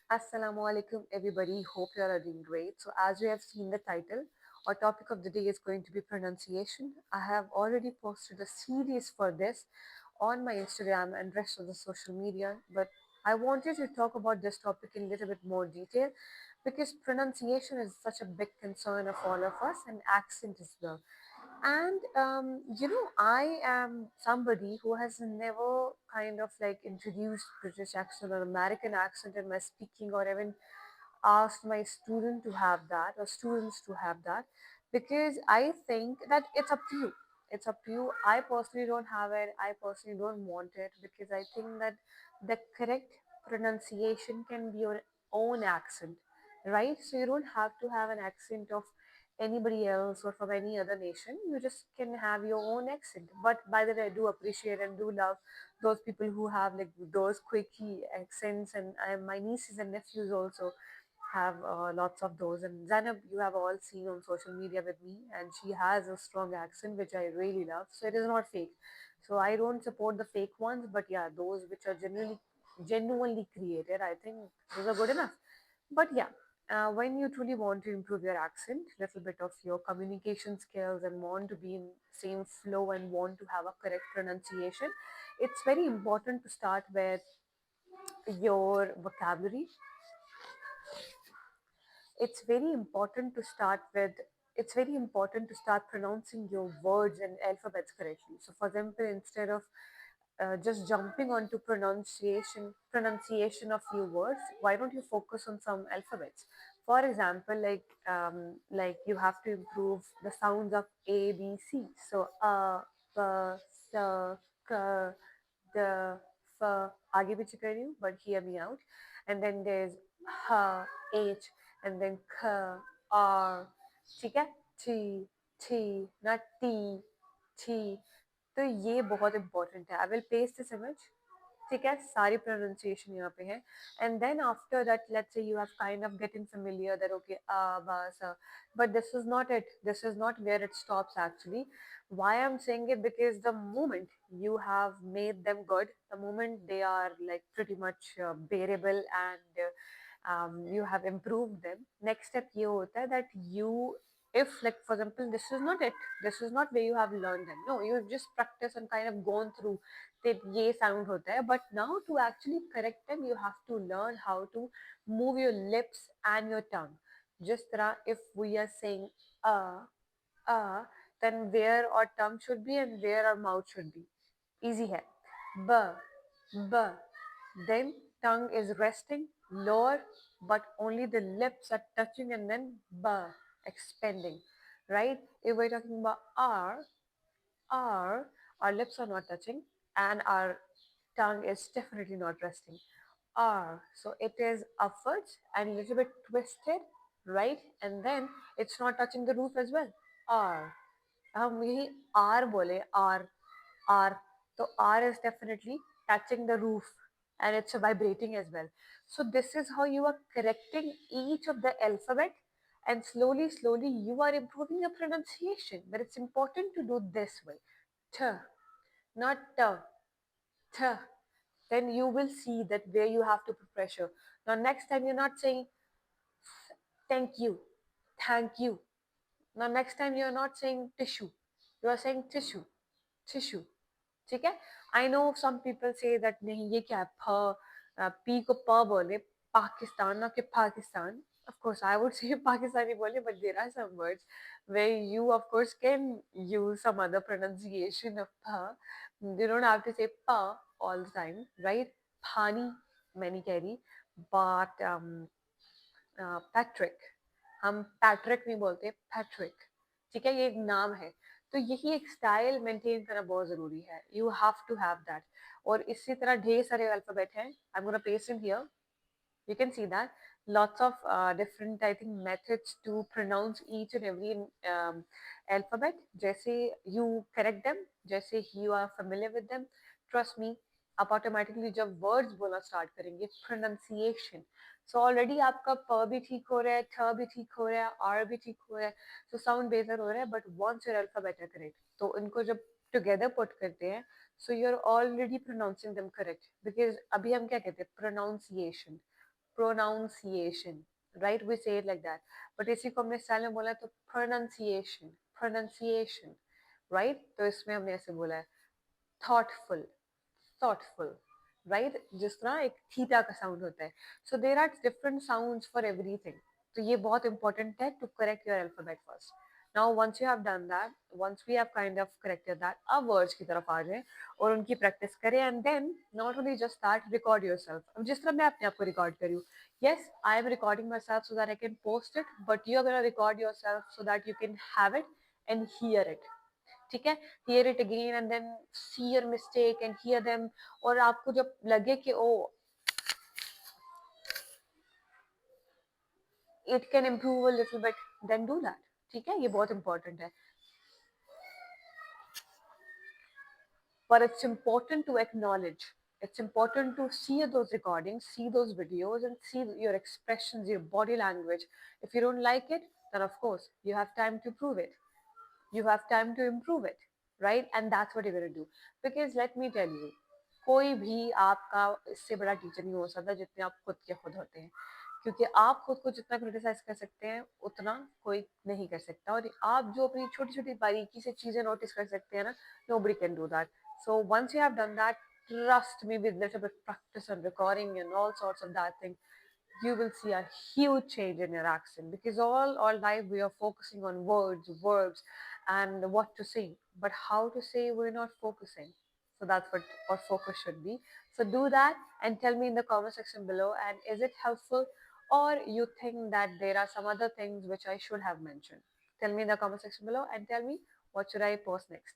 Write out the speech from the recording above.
Assalamu alaikum, everybody. Hope you all are doing great. So, as you have seen the title, our topic of the day is going to be pronunciation. I have already posted a series for this on my Instagram and rest of the social media, but I wanted to talk about this topic in a little bit more detail because pronunciation is such a big concern of all of us and accent as well. And I am somebody who has never kind of like introduced British accent or American accent in my speaking or even asked my student to have that or students to have that because I think that it's up to you. It's up to you. I personally don't have it. I personally don't want it because I think that the correct pronunciation can be your own accent, right? So you don't have to have an accent of anybody else or from any other nation. You just can have your own accent. But by the way, I do appreciate and do love those people who have like those quirky accents, and my nieces and nephews also have lots of those. And Zainab, you have all seen on social media with me, and she has a strong accent which I really love. So it is not fake. So I don't support the fake ones, but yeah, those which are genuinely created, I think those are good enough. But yeah, when you truly want to improve your accent, little bit of your communication skills, and want to be in same flow and want to have a correct pronunciation, it's very important to start with your vocabulary. It's very important to start with it's very important to start pronouncing your words and alphabets correctly. So for example, instead of just jumping onto pronunciation of few words, why don't you focus on some alphabets? For example, like you have to improve the sounds of A, B, C. So b, s, k, d, f. आगे पीछे कर रही हूँ, but hear me out. And then there's h, h, and then k, r. ठीक है? t, t, not t, t. तो ये बहुत इंपॉर्टेंट है. I will paste this image. ठीक है, सारी प्रोनाउंसिएशन यहाँ पे है. And then after that let's say you have kind of getting familiar that okay ba sa, but this is not it. This is not where it stops actually. Why I'm saying it, because the moment you have made them good, the moment they are like pretty much bearable and you have improved them, next step ये होता है that you, if like for example this is not it, this is not where you have learned them, no, you have just practiced and kind of gone through that ये sound होता है, but now to actually correct them you have to learn how to move your lips and your tongue. Just तरह if we are saying then where our tongue should be and where our mouth should be. Easy है. B, b. Then tongue is resting lower, but only the lips are touching, and then b, expanding. Right? If we're talking about R, our lips are not touching, and our tongue is definitely not resting. R. So it is upwards and a little bit twisted, right? And then it's not touching the roof as well. R. हम यही R बोले, R. So R is definitely touching the roof and it's vibrating as well. So this is how you are correcting each of the alphabet, and slowly you are improving your pronunciation. But it's important to do this way. T, not T, T. Then you will see that where you have to put pressure. Now next time you're not saying thank you, thank you. Now next time you're not saying tissue, you are saying tissue, tissue. ठीक है. I know some people say that नहीं ये क्या है, फ P को प बोले पाकिस्तान ना कि Pakistan. Of course I would say Pakistani बोले, but there are some words where you of course can use some other pronunciation of pa. You don't have to say pa all the time, right? Pani मैंने कह रही, but Patrick, हम Patrick नहीं बोलते, Patrick. ठीक है, ये एक नाम है. तो यही एक स्टाइल मेंटेन करना बहुत जरूरी है. You have to have that. और इसी तरह ढेर सारे अल्फाबेट हैं. I am gonna paste in here. You can see that lots of different I think methods to pronounce each and every alphabet. जैसे you correct them, जैसे you are familiar with them, trust me, आप automatically जब words बोलना start करेंगे, pronunciation, so already आपका प भी ठीक हो रहा है, ठ भी ठीक हो रहा है, r भी ठीक हो रहा है, so sound बेहतर हो रहा है. but once your alphabet है correct, तो इनको जब together put करते हैं, so you're already pronouncing them correct. because अभी हम क्या कहते हैं, pronunciation. pronunciation, right? We say it like that. But इसी को हमने स्टाइल में बोला है तो pronunciation, pronunciation, right? तो इसमें हमने ऐसे बोला है thoughtful, thoughtful, right? जिस तरह एक थीटा का साउंड होता है. So there are different sounds for everything. तो ये बहुत important है to correct your alphabet first. Now once you have done that, once we have kind of corrected that, अब words की तरफ आ जाएं और उनकी practice करें, and then not only just that, record yourself. अब जिस तरह मैं अपने आप को record करी हूँ, yes, I am recording myself so that I can post it, but you are gonna record yourself so that you can have it and hear it. ठीक है, hear it again and then see your mistake and hear them. और आपको जब लगे कि ओ it can improve a little bit, then do that. ठीक है, ये बहुत important है. But it's important to acknowledge, it's important to see those recordings, see those videos, and see your expressions, your body language. If you don't like it, then of course you have time to prove it, you have time to improve it, right? And that's what you're going to do. Because let me tell you, कोई भी आपका इससे बड़ा teacher नहीं हो सकता जितने आप खुद के खुद होते हैं. क्योंकि आप खुद को जितना क्रिटिसाइज कर सकते हैं उतना कोई नहीं कर सकता. और आप जो अपनी छोटी छोटी बारीकी से चीजें नोटिस कर सकते हैं ना, nobody can do that. So once you have done that, trust me, with little bit practice and recording and all sorts of that thing, you will see a huge change in your accent. Because all life we are focusing on words, verbs, and what to say, but how to say we're not focusing. So that's what our focus should be. So do that and tell me in the comment section below, and is it helpful, or you think that there are some other things which I should have mentioned. Tell me in the comment section below and tell me what should I post next.